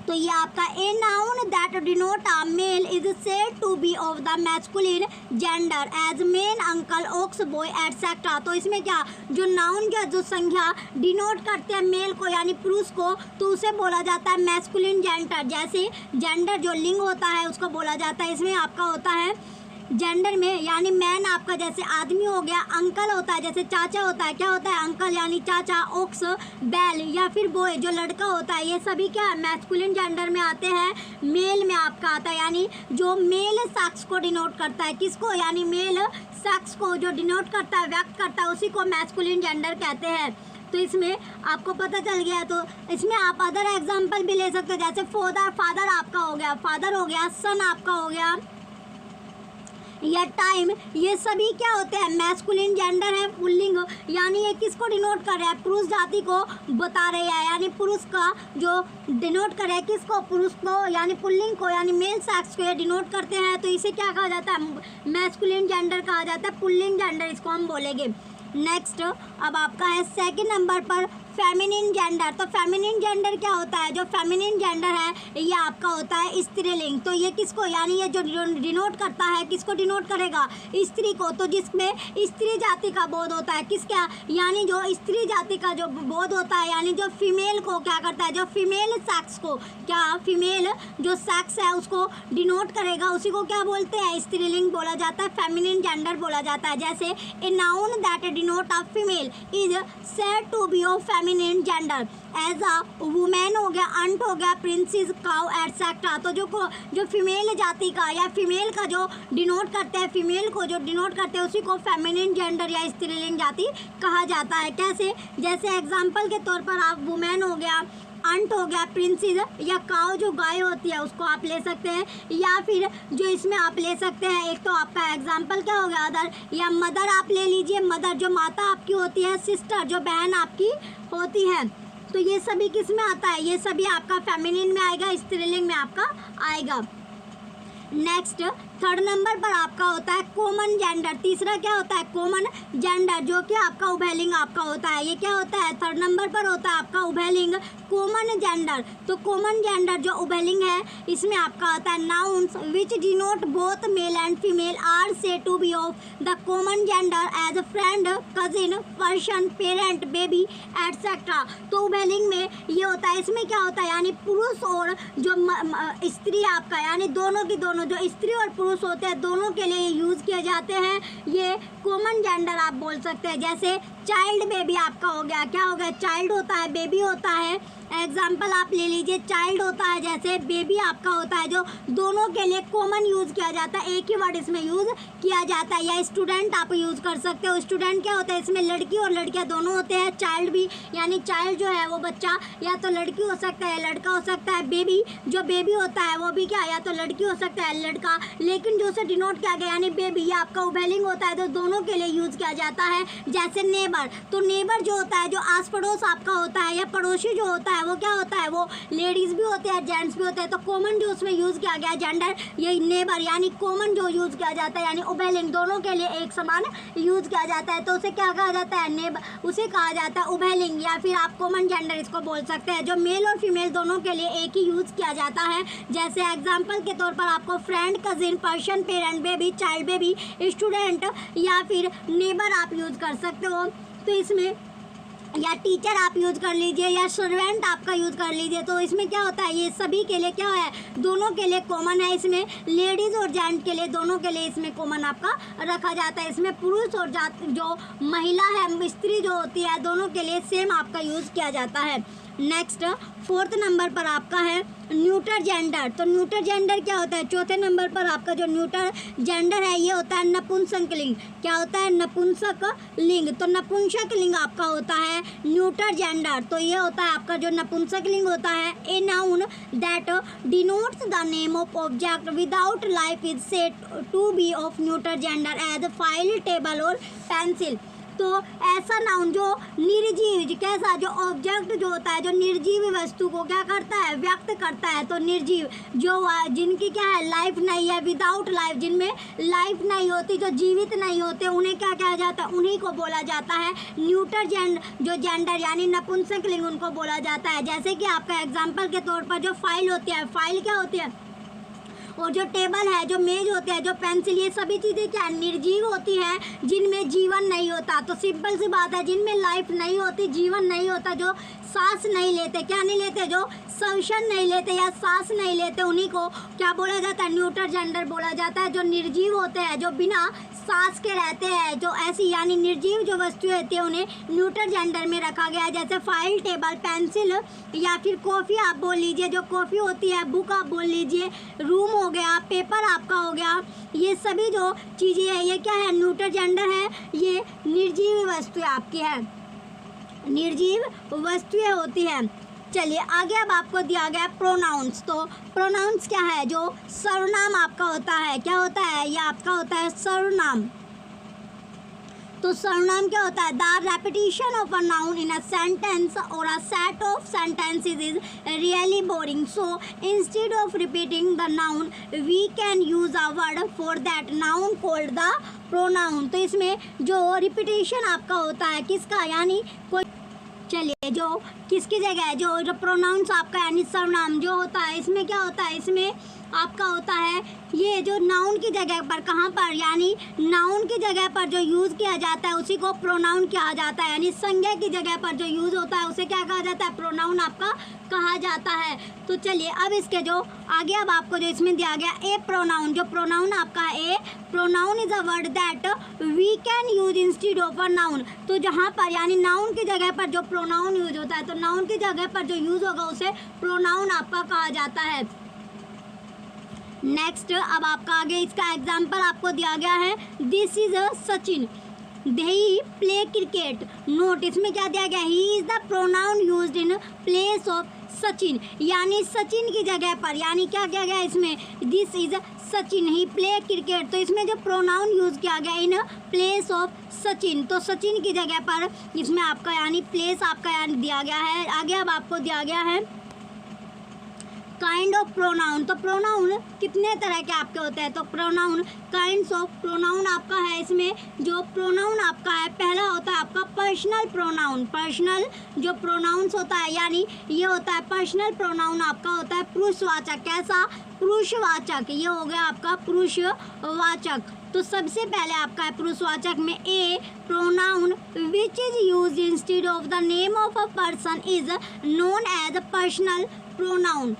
तो ये आपका a noun that denote a male is said to be of the masculine gender as men, uncle, ox, boy etcetera. तो इसमें क्या, जो नाउन का जो संख्या डिनोट करते हैं मेल को यानी पुरुष को, तो उसे बोला जाता है मैस्कुलिन जेंडर। जैसे जेंडर जो लिंग होता है उसको बोला जाता है। इसमें आपका होता है जेंडर में यानी मैन आपका जैसे आदमी हो गया, अंकल होता है जैसे चाचा होता है, क्या होता है? अंकल यानी चाचा, ओक्स बैल, या फिर बॉय जो लड़का होता है, ये सभी क्या है? मैस्कुलिन जेंडर में आते हैं। मेल में आपका आता है यानी जो मेल सेक्स को डिनोट करता है, किसको? यानी मेल सेक्स को जो डिनोट करता है, व्यक्त करता है, उसी को मैस्कुलिन जेंडर कहते हैं। तो इसमें आपको पता चल गया। तो इसमें आप अदर एग्जाम्पल भी ले सकते हो, जैसे फादर आपका हो गया, फादर हो गया, सन आपका हो गया, या टाइम, ये सभी क्या होते हैं? मैस्कुलिन जेंडर है, पुल्लिंग, यानी ये किसको डिनोट कर रहा है? पुरुष जाति को बता रहे हैं, यानी पुरुष का जो डिनोट कर रहा है, किसको? पुरुष को, यानी पुल्लिंग को, यानी मेल सेक्स को ये डिनोट करते हैं। तो इसे क्या कहा जाता है? मैस्कुलिन जेंडर कहा जाता है, पुल्लिंग जेंडर इसको हम बोलेंगे। नेक्स्ट अब आपका है सेकंड नंबर पर फेमिनिन जेंडर। तो फेमिनिन जेंडर क्या होता है? जो फेमिनिन जेंडर है ये आपका होता है स्त्रीलिंग। तो ये किसको, यानी ये जो डिनोट करता है, किसको डिनोट करेगा? स्त्री को। तो जिसमें स्त्री जाति का बोध होता है, किसका? यानी जो स्त्री जाति का जो बोध होता है, यानी जो फीमेल को क्या करता है? जो फीमेल सेक्स को, क्या फीमेल जो सेक्स है उसको डिनोट करेगा, उसी को क्या बोलते हैं? स्त्रीलिंग बोला जाता है, फेमिनिन जेंडर बोला जाता है। जैसे a noun that denote a female is said to be of feminine gender as a women हो गया, अंट हो गया, प्रिंसेस, काउ एटसेट्रा। तो जो फीमेल जाति का या फीमेल का जो डिनोट करते हैं, फीमेल को जो डिनोट करते हैं, उसी को फेमिनिन जेंडर या स्त्रीलिंग जाति कहा जाता है। कैसे? जैसे एग्जाम्पल के तौर पर आप वुमेन हो गया, अंट हो गया, प्रिंसेस, या काउ जो गाय होती है उसको आप ले सकते हैं, या फिर जो इसमें आप ले सकते हैं, एक तो आपका एग्जाम्पल क्या हो गया अदर, या मदर आप ले लीजिए, मदर जो माता आपकी होती है, सिस्टर जो बहन आपकी होती है। तो ये सभी किस में आता है? ये सभी आपका फेमिनिन में आएगा, स्त्रीलिंग में आपका आएगा। नेक्स्ट थर्ड नंबर पर आपका होता है कॉमन जेंडर। तीसरा क्या होता है? कॉमन जेंडर, जो कि आपका उभयलिंग आपका होता है। ये क्या होता है? थर्ड नंबर पर होता है आपका उभयलिंग, कॉमन जेंडर। तो कॉमन जेंडर जो उभयलिंग है, इसमें आपका आता है nouns which denote both male and female are said to be of the common gender as friend, cousin, person, parent, baby etcetera. तो उभयलिंग में ये होता है, इसमें क्या होता है? यानी पुरुष और जो स्त्री आपका, यानी दोनों की दोनों, जो स्त्री और पुरुष होते हैं, दोनों के लिए यूज़ किए जाते हैं। ये कॉमन जेंडर आप बोल सकते हैं। जैसे चाइल्ड बेबी आपका हो गया, क्या हो गया? चाइल्ड होता है, बेबी होता है। एग्जाम्पल आप ले लीजिए, चाइल्ड होता है जैसे, बेबी आपका होता है, जो दोनों के लिए कॉमन यूज़ किया जाता है, एक ही वर्ड इसमें यूज़ किया जाता है। या स्टूडेंट आप यूज़ कर सकते हो। स्टूडेंट क्या होता है? इसमें लड़की और लड़कियां दोनों होते हैं। चाइल्ड भी, यानी चाइल्ड जो है वो बच्चा या तो लड़की हो सकता है, लड़का हो सकता है। बेबी जो बेबी होता है वो भी क्या, या तो लड़की हो सकता है, लड़का, लेकिन जो उसे डिनोट किया गया यानी बेबी, ये आपका उभयलिंग होता है, तो दोनों के लिए यूज़ किया जाता है। जैसे नेबर, तो नेबर जो होता है, जो आस पड़ोस आपका होता है, या पड़ोसी जो होता है, वो क्या होता है? वो लेडीज़ भी होते हैं, जेंट्स भी होते हैं। तो कॉमन जो उसमें यूज़ किया गया जेंडर, ये नेबर, यानी कॉमन जो यूज़ किया जाता है, यानी उभयलिंग, दोनों के लिए एक समान यूज़ किया जाता है। तो उसे क्या कहा जाता है? नेबर, उसे कहा जाता है उभयलिंग, या फिर आप कॉमन जेंडर इसको बोल सकते हैं, जो मेल और फीमेल दोनों के लिए एक ही यूज़ किया जाता है। जैसे एग्जाम्पल के तौर पर आपको friend, cousin, person, parent, baby, child baby, student, या फिर नेबर आप यूज़ कर सकते हो। तो इसमें या टीचर आप यूज़ कर लीजिए, या सर्वेंट आपका यूज़ कर लीजिए। तो इसमें क्या होता है? ये सभी के लिए क्या है? दोनों के लिए कॉमन है। इसमें लेडीज़ और जेंट के लिए, दोनों के लिए इसमें कॉमन आपका रखा जाता है। इसमें पुरुष और जो महिला है, स्त्री जो होती है, दोनों के लिए सेम आपका यूज़ किया जाता है। नेक्स्ट फोर्थ नंबर पर आपका है न्यूटर जेंडर। तो न्यूटर जेंडर क्या होता है? चौथे नंबर पर आपका जो न्यूटर जेंडर है, ये होता है नपुंसक लिंग। क्या होता है? नपुंसक लिंग। तो नपुंसक लिंग आपका होता है न्यूटर जेंडर। तो ये होता है आपका जो नपुंसक लिंग होता है, a noun that denotes the name of object without life is said to be of neuter gender as file, table और पेंसिल। तो ऐसा नाउन जो निर्जीव, कैसा, जो ऑब्जेक्ट जो होता है, जो निर्जीव वस्तु को क्या करता है, व्यक्त करता है। तो निर्जीव जो जिनकी क्या है, लाइफ नहीं है, विदाउट लाइफ, जिनमें लाइफ नहीं होती, जो जीवित नहीं होते, उन्हें क्या कहा जाता है, उन्हीं को बोला जाता है न्यूटर जो जेंडर यानी नपुंसकलिंग, उनको बोला जाता है। जैसे कि आपका एग्जाम्पल के तौर पर जो फाइल होती है, फाइल क्या होती है, और जो टेबल है, जो मेज होते हैं, जो पेंसिल, ये सभी चीज़ें क्या निर्जीव होती हैं, जिनमें जीवन नहीं होता। तो सिंपल सी बात है, जिनमें लाइफ नहीं होती, जीवन नहीं होता, जो सांस नहीं लेते, क्या नहीं लेते, जो श्वसन नहीं लेते या सांस नहीं लेते, उन्हीं को क्या बोला जाता है, न्यूटर जेंडर बोला जाता है। जो निर्जीव होते हैं, जो बिना सांस के रहते हैं, जो ऐसी यानी निर्जीव जो वस्तुएं होती है, उन्हें न्यूटर जेंडर में रखा गया है। जैसे फाइल, टेबल, पेंसिल या फिर कॉफ़ी आप बोल लीजिए, जो कॉफ़ी होती है, बुक आप बोल लीजिए, रूम हो गया, पेपर आपका हो गया, ये सभी जो चीज़ें हैं, ये क्या है, न्यूटर जेंडर है, ये निर्जीव वस्तुएं आपकी है, निर्जीव वस्तुएं होती हैं। चलिए आगे अब आपको दिया गया प्रोनाउंस। तो प्रोनाउंस क्या है, जो सर्वनाम आपका होता है, क्या होता है, ये आपका होता है सर्वनाम। तो सर्वनाम क्या होता है, the repetition of a noun in a sentence or a set of sentences is really boring, so instead of repeating the noun we can use a word for that noun called the pronoun. तो इसमें जो repetition आपका होता है किसका, यानी कोई, चलिए जो किसकी जगह है, जो प्रोनाउंस आपका यानी सर्वनाम जो होता है, इसमें क्या होता है, इसमें आपका होता है ये जो नाउन की जगह पर, कहाँ पर, यानी नाउन की जगह पर जो यूज़ किया जाता है उसी को प्रोनाउन कहा जाता है। यानी संज्ञा की जगह पर जो यूज़ होता है उसे क्या कहा जाता है, प्रोनाउन आपका कहा जाता है। तो चलिए अब इसके जो आगे अब आपको जो इसमें दिया गया ए प्रोनाउन, जो प्रोनाउन आपका है a pronoun is a word that we can use instead of a noun. तो जहाँ पर यानी नाउन की जगह पर जो प्रोनाउन यूज होता है, तो नाउन की जगह पर जो यूज़ होगा उसे प्रोनाउन आपका कहा जाता है। नेक्स्ट अब आपका आगे इसका एग्जाम्पल आपको दिया गया है, this is a Sachin, they play cricket. Note इसमें क्या दिया गया, he is the pronoun used in place of Sachin, यानी सचिन की जगह पर, यानी क्या किया गया इसमें, this is Sachin, he play cricket. तो इसमें जो प्रोनाउन यूज़ किया गया इन प्लेस ऑफ सचिन, तो सचिन की जगह पर इसमें आपका यानी प्लेस आपका यानी दिया गया है। आगे अब आपको दिया गया है काइंड ऑफ प्रोनाउन। तो प्रोनाउन कितने तरह के आपके होते हैं, तो प्रोनाउन काइंड्स ऑफ प्रोनाउन आपका है। इसमें जो प्रोनाउन आपका है, पहला होता है आपका पर्सनल प्रोनाउन। पर्सनल जो प्रोनाउंस होता है यानी ये होता है पर्सनल प्रोनाउन आपका होता है पुरुषवाचक। कैसा, पुरुषवाचक, ये हो गया आपका पुरुषवाचक। तो सबसे पहले आपका है पुरुषवाचक में a pronoun which is used instead of the name of a person is known as personal pronoun.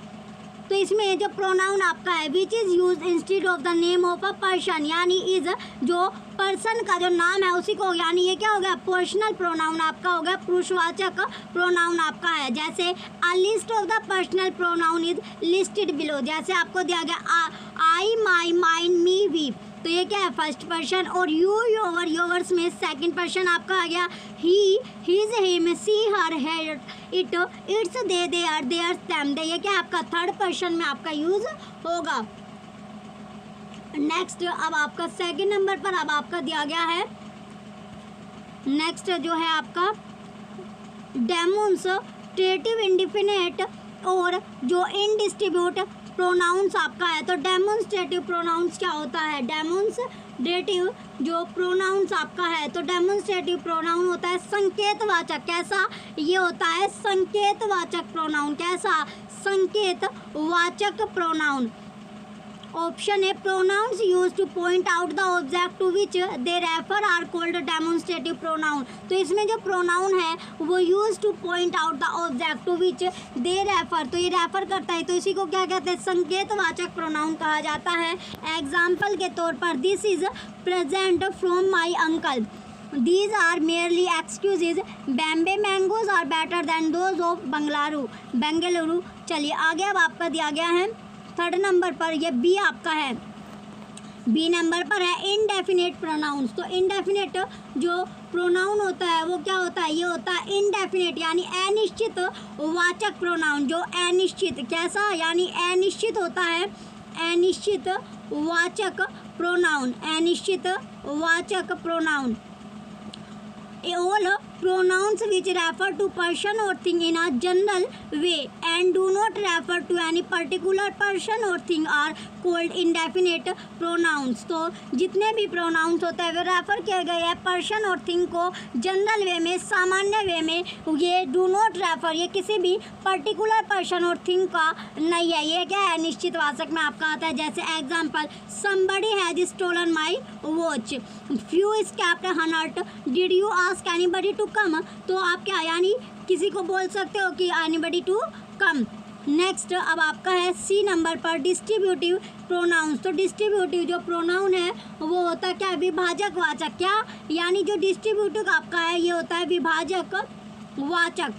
तो इसमें जो प्रोनाउन आपका है which is use instead of the name of a person, यानी इज जो पर्सन का जो नाम है उसी को, यानी ये क्या हो गया, पर्सनल प्रोनाउन आपका हो गया, पुरुषवाचक प्रोनाउन आपका है। जैसे a list of the personal pronoun is listed below, जैसे आपको दिया गया आई, माई, माइन, मी, वी, तो ये क्या है फर्स्ट पर्सन, और यू, योवर, योवर्स में सेकंड पर्सन आपका आ गया, he, his, him, she, her, her, it, its, they, their, theirs, them, they, ये क्या आपका थर्ड पर्सन में आपका यूज होगा। नेक्स्ट अब आपका सेकंड नंबर पर अब आपका दिया गया है, नेक्स्ट जो है आपका डेमोन्स्ट्रेटिव इंडिफिनिट और जो इनडिस्ट्रीब्यूट प्रोनाउंस आपका है। तो डेमोन्स्ट्रेटिव प्रोनाउंस क्या होता है, डेमोन्स्ट्रेटिव जो प्रोनाउंस आपका है, तो डेमोन्स्ट्रेटिव प्रोनाउन होता है संकेतवाचक। कैसा, ये होता है संकेतवाचक प्रोनाउन। कैसा, संकेतवाचक pronoun. Option a pronouns use to point out the object to which they refer are called demonstrative pronoun. तो इसमें जो प्रोनाउन है वो use to point out the object to which they refer, तो ये रेफर करता है, तो इसी को क्या कहते हैं, संकेतवाचक प्रोनाउन कहा जाता है। एग्जाम्पल के तौर पर this is present from my uncle, These are merely excuses. Bombay mangoes are better than those of Bengaluru. चलिए आगे अब आपका दिया गया है थर्ड नंबर पर, ये बी आपका है, बी नंबर पर है इनडेफिनेट प्रोनाउंस। तो इनडेफिनेट जो प्रोनाउन होता है वो क्या होता है, ये होता है इनडेफिनेट यानी अनिश्चित वाचक प्रोनाउन। जो अनिश्चित, कैसा, यानी अनिश्चित होता है, अनिश्चित वाचक प्रोनाउन, अनिश्चित वाचक pronoun. all pronouns which refer to person or thing in a general way and do not refer to any particular person or thing are called indefinite pronouns। तो जितने भी pronouns होते हैं वे रेफर किए गए हैं पर्सन और थिंग को general वे में, सामान्य वे में। ये डू नॉट रेफर, ये किसी भी पर्टिकुलर पर्सन और थिंग का नहीं है। ये क्या है, निश्चित वाचक में आपका आता है। जैसे example, somebody has stolen my watch, few escaped hurt, did you ask anybody to come। तो आप क्या यानी किसी को बोल सकते हो कि anybody to come। नेक्स्ट अब आपका है सी नंबर पर डिस्ट्रीब्यूटिव प्रोनाउंस। तो डिस्ट्रीब्यूटिव जो प्रोनाउन है वो होता है क्या, विभाजक वाचक। क्या यानी जो डिस्ट्रीब्यूटिव आपका है ये होता है विभाजक वाचक।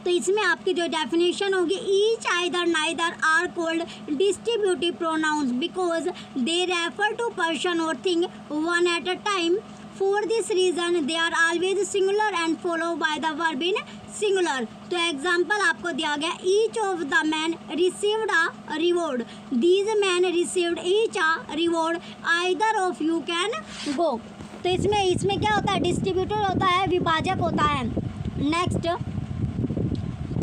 तो इसमें आपकी जो डेफिनेशन होगी, each either neither are called distributive pronouns because they refer to person or thing one at a time. For this reason they are always singular and followed by the verb in singular। तो example आपको दिया गया, each of the men received a reward, these men received each a reward, either of you can go। तो इसमें क्या होता है, distributor होता है, विभाजक होता है। नेक्स्ट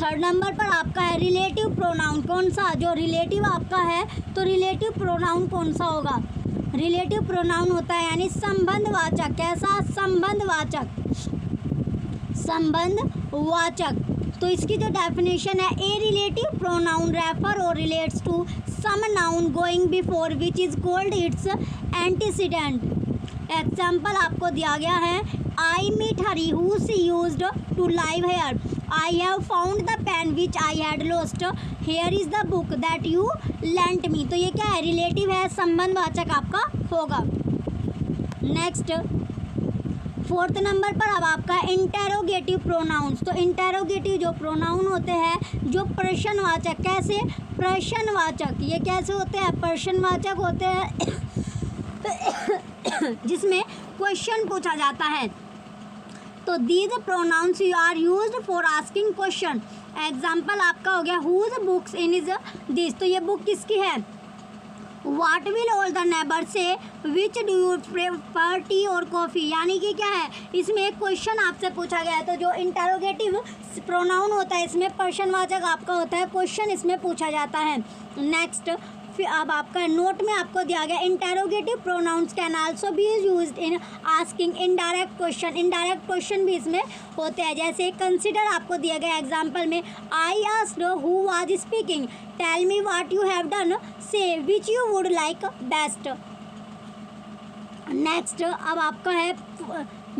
थर्ड नंबर पर आपका है रिलेटिव प्रोनाउन। कौन सा, जो रिलेटिव आपका है, तो रिलेटिव प्रोनाउन कौन सा होगा, रिलेटिव प्रोनाउन होता है यानी संबंधवाचक। कैसा, संबंधवाचक, संबंधवाचक। तो इसकी जो डेफिनेशन है, a relative pronoun refer or relates to some noun going before which is called its antecedent. Example आपको दिया गया है, I meet Hari who she used to live here, I have found the pen which I had lost, here is the book that you lent me. तो ये क्या है, relative है, संबंधवाचक आपका होगा। नेक्स्ट फोर्थ नंबर पर अब आपका इंटेरोगेटिव प्रोनाउंस। तो इंटेरोगेटिव जो प्रोनाउन होते हैं जो प्रश्नवाचक। कैसे, प्रश्नवाचक। ये कैसे होते हैं, प्रश्नवाचक होते हैं जिसमें क्वेश्चन पूछा जाता है। तो these pronouns you are used for asking question. Example आपका हो गया, whose books in is this. तो ये बुक किसकी है। What will all the neighbour say, which do you prefer tea or coffee. यानी कि क्या है, इसमें एक क्वेश्चन आपसे पूछा गया है। तो जो इंटेरोगेटिव प्रोनाउन होता है इसमें प्रश्नवाचक आपका होता है, क्वेश्चन इसमें पूछा जाता है। नेक्स्ट अब आपका नोट में आपको दिया गया, interrogative pronounce can also be used in asking indirect question. Indirect question भी इसमें होते हैं। जैसे कंसिडर आपको दिया गया एग्जांपल में, I asked who was speaking, tell me what you have done, say which you would like best. Next अब आपका है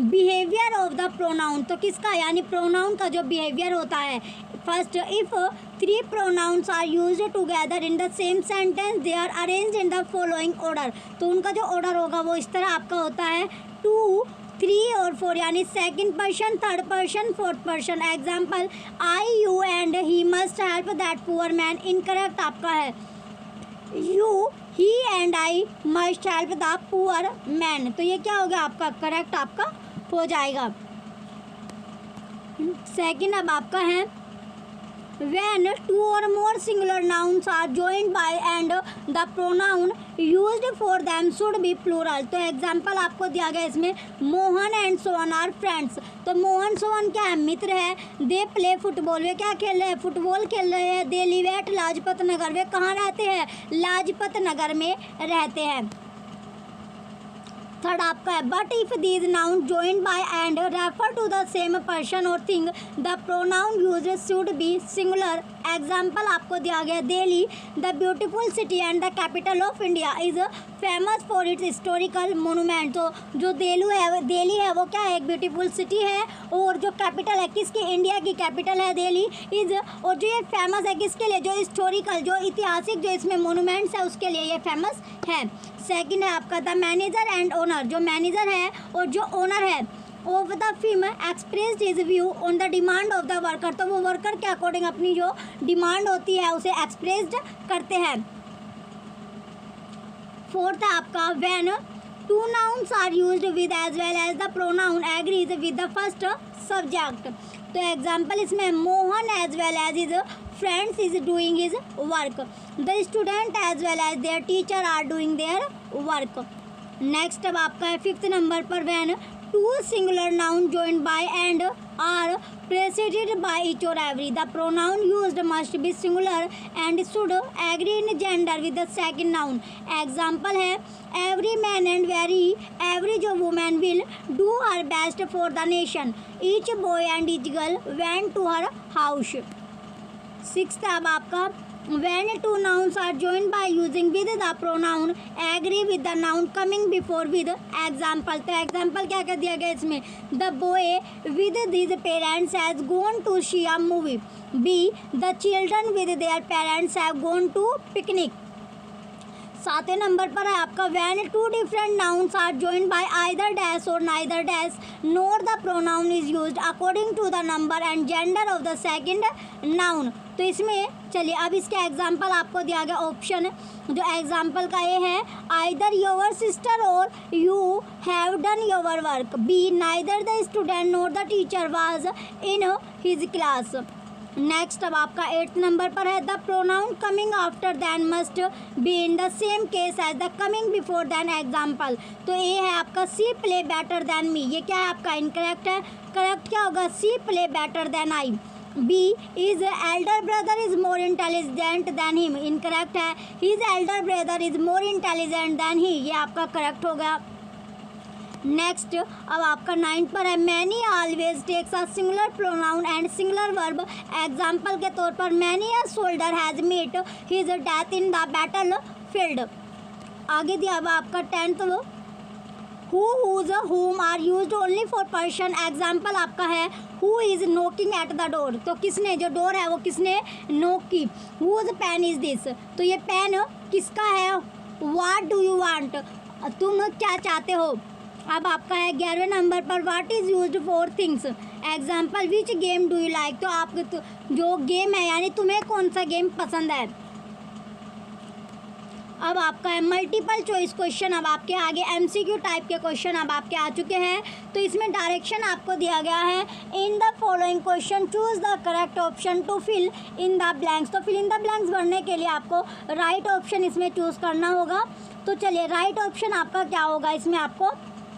बिहेवियर ऑफ द प्रोनाउन। तो किसका, यानी प्रोनाउन का जो बिहेवियर होता है। First, if three pronouns are used together in the same sentence they are arranged in the following order. तो उनका जो ऑर्डर होगा वो इस तरह आपका होता है, 2, 3 और 4, यानी second person, third person, fourth person. Example, I, you and he must help that poor man. Incorrect आपका है, you, he and I must help the poor man. तो ये क्या हो गया आपका, करेक्ट आपका हो जाएगा। सेकंड अब आपका है, when two or more singular nouns are joined by and the pronoun used for them should be plural। तो एग्जाम्पल आपको दिया गया इसमें, Mohan and Sohan are friends. तो मोहन सोहन क्या है, मित्र है। दे प्ले फुटबॉल, वे क्या खेल रहे हैं, फुटबॉल खेल रहे हैं। They live at Lajpat Nagar, वे कहाँ रहते हैं, लाजपत नगर में रहते हैं। थर्ड आपका है, but if these noun joined by and refer to the same person or thing the pronoun used should be singular। Example आपको दिया गया, Delhi the beautiful city and the capital of India is famous for its historical monument. तो जो दिल्ली है वो क्या है, एक ब्यूटीफुल सिटी है और जो कैपिटल है किसकी, इंडिया की कैपिटल है दिल्ली इज़। और जो ये फेमस है किसके लिए, जो हिस्टोरिकल, जो ऐतिहासिक जो इसमें मोनूमेंट्स है उसके लिए ये फेमस है। सेकंड है आपका द मैनेजर एंड ओनर। जो मैनेजर है और जो ओनर है of the film expressed his view on the demand of the worker. तो वो वर्कर के अकॉर्डिंग अपनी जो डिमांड होती है उसे एक्सप्रेस्ड करते हैं। फोर्थ है आपका, when two nouns are used with as well as the pronoun agrees with the first subject. तो एग्जाम्पल इसमें, Mohan as well as his friends is doing his work, the student as well as their teacher are doing their work. Next अब आपका है fifth number पर, when two singular nouns joined by and are preceded by each or every. The pronoun used must be singular and should agree in gender with the second noun. Example है every man and every जो woman will do her best for the nation. Each boy and each girl went to her house. Sixth अब आपका when two nouns are joined by using with the pronoun agree with the noun coming before with example. तो example क्या कर दिया गया इसमें the boy with his parents has gone to see a movie. B the children with their parents have gone to picnic. सातवें number पर है आपका when two different nouns are joined by either dash or neither dash nor the pronoun is used according to the number and gender of the second noun. तो इसमें चलिए अब इसके example आपको दिया गया ऑप्शन जो एग्जाम्पल का ये है either your sister or you have done your work. B neither the student nor the teacher was in his class. Next अब आपका 8th नंबर पर है the pronoun coming after than must be in the same case as the coming before than example. तो ये है आपका she play better than me. ये क्या है आपका इनकरेक्ट है. करेक्ट क्या होगा she play better than I. B is elder brother is more intelligent than him. Incorrect है his elder brother is more intelligent than ही. ये आपका करेक्ट हो गया. नेक्स्ट अब आपका 9 पर है many always takes a singular pronoun and singular verb. Example के तौर पर many a soldier has met his death in the battle field. आगे दिया अब आपका 10th who whose whom are used only for person. Example आपका है who is knocking at the door. तो किसने जो डोर है वो किसने नोक की. Whose pen is this. तो ये पेन किसका है. What do you want. तुम क्या चाहते हो. अब आपका है 11वें नंबर पर what is used for things. Example which game do you like. तो आप जो गेम है यानी तुम्हें कौन सा गेम पसंद है. अब आपका है मल्टीपल चॉइस क्वेश्चन. अब आपके आगे MCQ टाइप के क्वेश्चन अब आपके आ चुके हैं. तो इसमें डायरेक्शन आपको दिया गया है in the following question choose the correct option to fill in the blanks. तो फिल इन द ब्लैंक्स भरने के लिए आपको राइट ऑप्शन इसमें चूज़ करना होगा. तो चलिए राइट ऑप्शन आपका क्या होगा इसमें आपको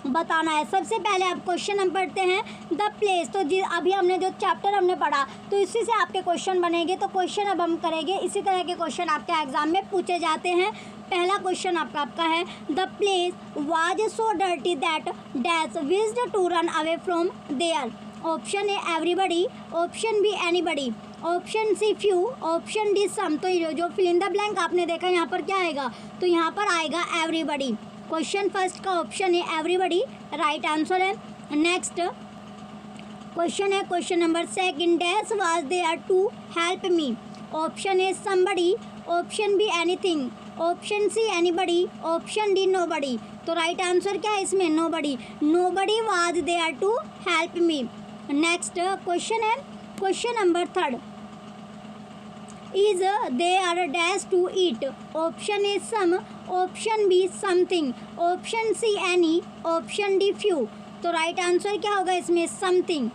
बताना है. सबसे पहले आप क्वेश्चन हम पढ़ते हैं द प्लेस. तो जी अभी हमने जो चैप्टर हमने पढ़ा तो इसी से आपके क्वेश्चन बनेंगे. तो क्वेश्चन अब हम करेंगे इसी तरह के क्वेश्चन आपके एग्जाम में पूछे जाते हैं. पहला क्वेश्चन आपका है the place was so dirty that dash wished to run away from there. Option A everybody. Option B anybody. Option C few. Option D some. तो जो फिल इन द ब्लैंक आपने देखा यहाँ पर क्या आएगा. तो यहाँ पर आएगा एवरीबडी. क्वेश्चन फर्स्ट का ऑप्शन है एवरीबडी राइट आंसर है. नेक्स्ट क्वेश्चन है question number second dash was there to help me. Option A somebody. Option B anything. Option C anybody. Option D nobody. तो राइट आंसर क्या है इसमें nobody. Nobody was there to help me. Next question है question number third is there dash to eat. Option A some. Option B something. Option see any. Option D few. तो right answer क्या होगा इसमें something.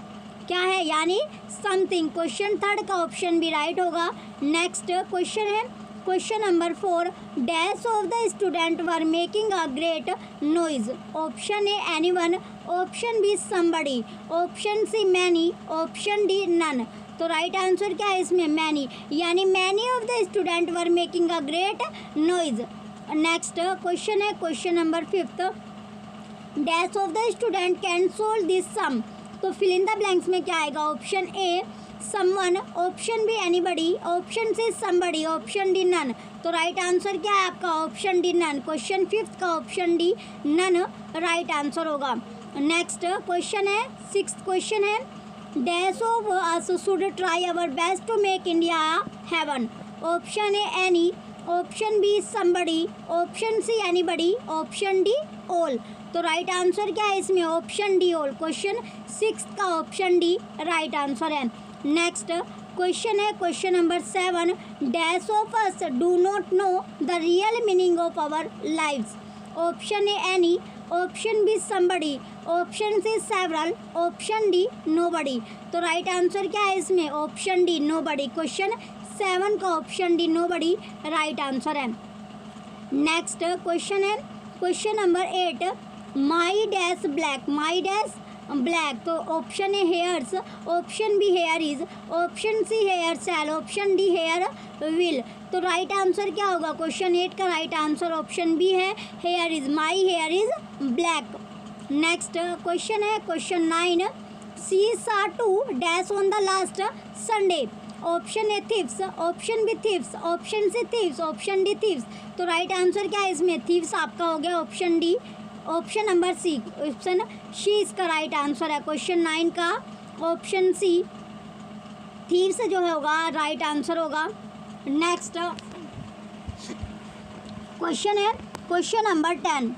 क्या है यानी something. Question third का option भी राइट होगा. नेक्स्ट क्वेश्चन है question number 4 dash of the student were making a great noise. Option A anyone. Option B somebody. Option C many. Option D none. तो right answer क्या है इसमें many यानी many of the student were making a great noise. Next question है question number 5 dash of the student can solve this sum. तो fill in the blanks में क्या आएगा. Option A someone. Option B anybody. Option C somebody. Option D none. तो right answer क्या है आपका option D none. Question 5 का option D none right answer होगा. नेक्स्ट क्वेश्चन है 6th क्वेश्चन है dash of us should try our best to make India heaven. Option A any. Option B somebody. Option C anybody. Option D all. तो right answer क्या है इसमें option D all. Question 6 का option D right answer है. Next question है question number 7 dash of us do not know the real meaning of our lives. Option A any. Option B somebody. Option C several. Option D nobody. तो right answer क्या है इसमें option D nobody. Question 7 का option D nobody right answer है. Next question है question number 8 my dash black, my dash black, तो option A hairs, option B hair is, option C hair shall, option D hair will. तो right answer क्या होगा? Question 8 का right answer option B है, hair is, my hair is black. Next question है question 9, she saw to dash on the last Sunday, option A thieves, option B thieves, option C thieves, option D thieves. तो right answer क्या है इसमें? Thieves आपका हो गया option D, option number C, option C इसका right answer है। Question 9 का ऑप्शन सी थीव्स जो है होगा राइट आंसर होगा। नेक्स्ट क्वेश्चन है क्वेश्चन नंबर 10,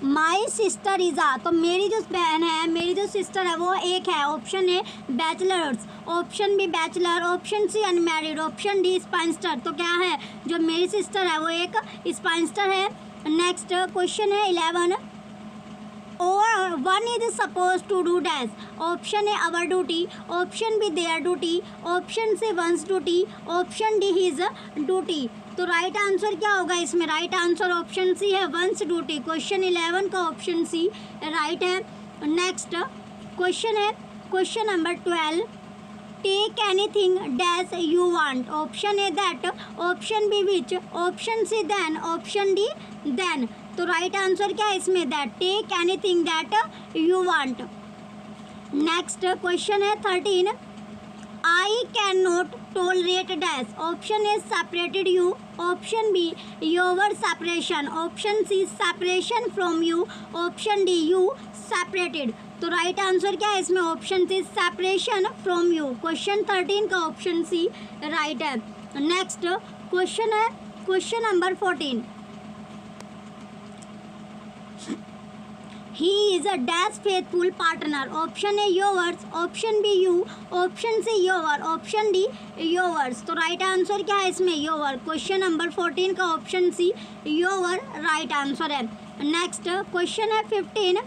माई सिस्टर इज़ा, तो मेरी जो बहन है, मेरी जो सिस्टर है वो एक है, option A bachelors, option B bachelor, option C unmarried, option D spinster. तो क्या है? जो मेरी सिस्टर है वो एक स्पाइंस्टर है। नेक्स्ट क्वेश्चन है 11, और one is suppose to do dash, option A our duty, option B their duty, option C one's duty, option D his duty. तो राइट आंसर क्या होगा इसमें? राइट आंसर ऑप्शन सी है, वंस ड्यूटी। क्वेश्चन 11 का option C right है। Next question है question number 12, take anything dash you want, option A that, option B which, option C then, option D then. तो right answer क्या है इसमें? That, take anything that you want. Next question है 13, I can not tolerate dash, option A separated you, option B your separation, option C separation from you, option D you separated. तो right answer क्या है इसमें? Option C separation from you. Question 13 का option C right है। Next question है question number 14, he is a dash faithful partner, option A yours, option B you, option C your, option D yours. तो right answer क्या है इसमें? Your. Question number 14 का option C your right answer है। Next question है 15,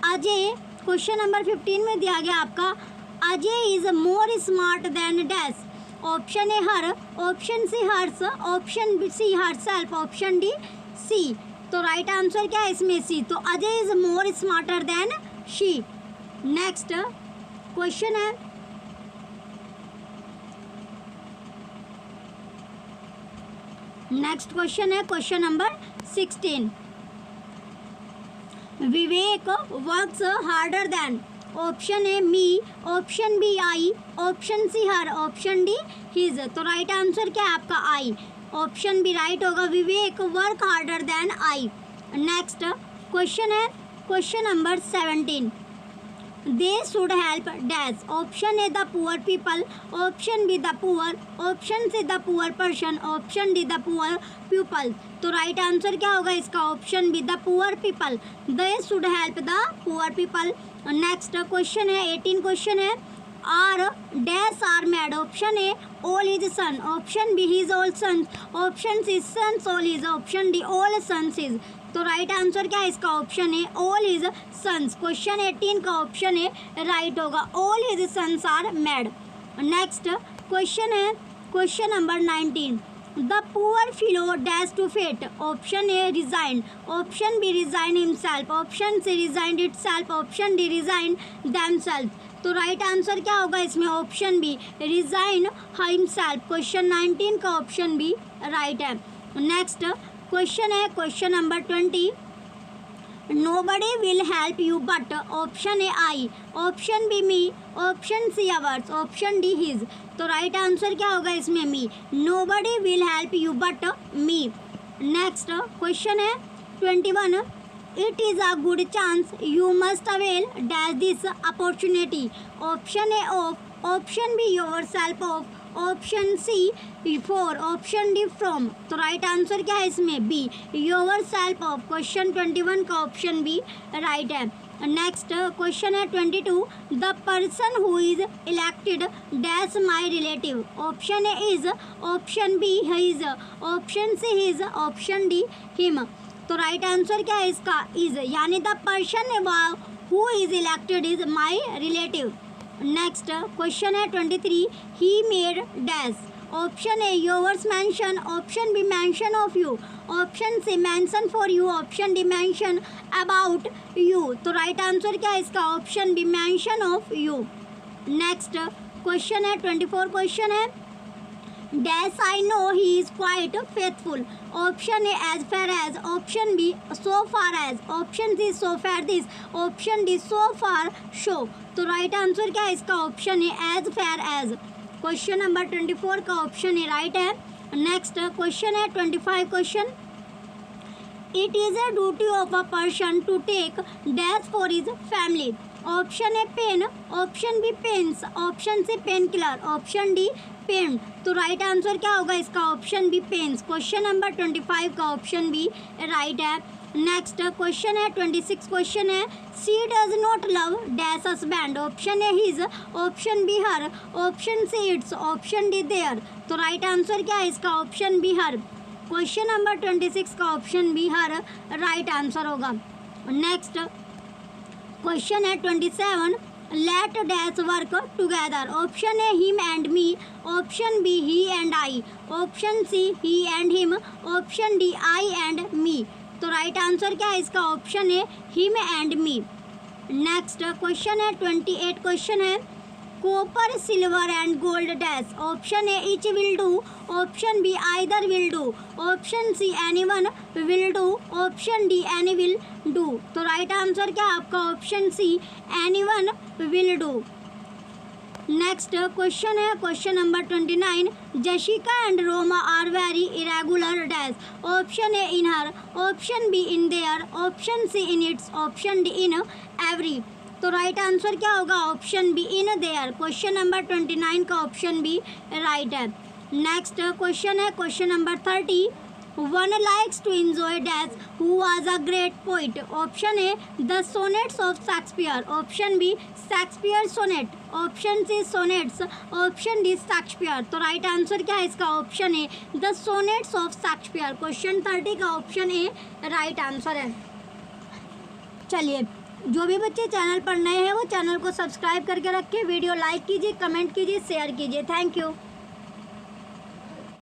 Ajay, question number 15 में दिया गया आपका, Ajay is more smart than dash, option A her, option C hers, option C herself, option D she. तो राइट आंसर क्या है इसमें? सी। तो Ajay is more smarter than she. Next question है question number 16, Vivek works harder than, option A me, option B I, option C her, option D his. तो right answer क्या है आपका? आई। ऑप्शन बी राइट होगा, विवेक work harder than I. Next question है question number 17, they should help dash, option A the poor people, option B the poor, option C the poor person, option D the poor people. तो right answer क्या होगा इसका? Option B the poor people, they should help the poor people. Next question है 18 question है, are dash are mad, option A all is son, option B his all sons, option C sons all is, option D all sons is. तो right answer क्या है इसका? Option A all is sons. Question 18 का option A right होगा, all his sons are mad. Next question है question number 19, the poor fellow dash to fate, option A resigned, option B resign himself, option C resigned itself, option D resign themselves. तो right answer क्या होगा इसमें? Option B resign himself. Question 19 का option B right है। Next question है question number 20, nobody will help you but, option A I, option B me, option C ours, option D his. तो right answer क्या होगा इसमें? Me. Nobody will help you but me. Next question है 21, it is a good chance you must avail dash this opportunity, option A of, option B yourself of, option C for, option D from. तो right answer क्या है इसमें? B, yourself of. Question 21 का option B right है। Next question है 22, the person who is elected dash my relative, option A is, option B his, option C his, option D him. तो right answer क्या है इसका? Is, यानी the person who is elected is my relative. Next question है 23, he made dash, option A yours mention, option B mention of you, option C mention for you, option D mention about you. तो right answer क्या है इसका? Option B mention of you. Next question है 24 question है, dash I know he is quite faithful, option A as fair as, option B so far as, option C so fair this, option D so far show. तो right answer क्या है इसका? Option A as fair as. Question number 24 का option A right है। Next question है 25 question, it is a duty of a person to take dash for his family, option A pain, option B pains, option C pain killer, option D pain. तो right answer क्या होगा इसका? Option B pains. Question number 25 का option B right है। Next question है 26 question है, she does not love dash husband, option A his, option B her, option C it's, option D there. तो right answer क्या है इसका? Option B her. Question number 26 का option B her right answer होगा। Next question है 27, let dash work together, option A him and me, option B he and I, option C he and him, option D I and me. तो right answer क्या है इसका? Option A him and me. Next question है 28 question है, copper silver and gold dash, option A each will do, option B either will do, option C anyone will do, option D any will do. तो right answer क्या है आपका? Option C anyone will do. Next question है question number 29, Jessica and Roma are very irregular dash, option A in her, option B in their, option C in its, option D in every. तो right answer क्या होगा? Option B in there. Question number 29 का option B right है। Next question है question number 30, one likes to enjoy dash who was a great poet, option A the sonnets of Shakespeare, option B Shakespeare sonnet, option C sonnets, option D Shakespeare. तो right answer क्या है इसका? Option A the sonnets of Shakespeare. Question 30 का option A right answer है। चलिए, जो भी बच्चे चैनल पर नए हैं वो चैनल को सब्सक्राइब करके रखें, वीडियो लाइक कीजिए, कमेंट कीजिए, शेयर कीजिए। Thank you.